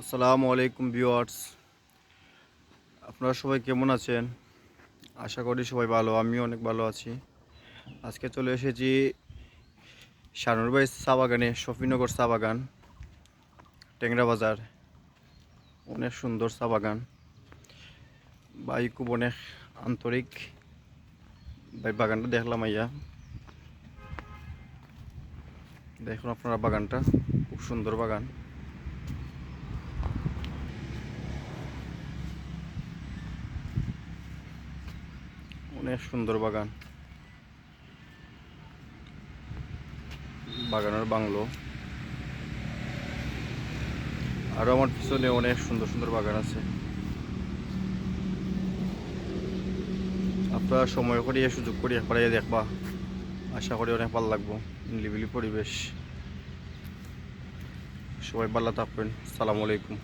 আসসালামু আলাইকুম ভিউয়ার্স, আপনারা সবাই কেমন আছেন? আশা করি সবাই ভালো। আমিও অনেক ভালো আছি। আজকে চলে এসেছি শানুরবাই চা বাগানে, শফিনগর চা বাগান, টেংরা বাজার। অনেক সুন্দর চা বাগান। ভাই খুব অনেক আন্তরিক। ভাই বাগানটা দেখলাম আইয়া, দেখুন আপনারা বাগানটা, খুব সুন্দর বাগান। অনেক সুন্দর বাগান, বাগানের বাংলো। আরও আমার পিছনে অনেক সুন্দর সুন্দর বাগান আছে। আপনারা সময় করিয়ে সুযোগ করি একবার দেখবা, আশা করি অনেক ভালো লাগবো। নিরিবিলি পরিবেশ। সবাই ভালো থাকবেন। সালামু আলাইকুম।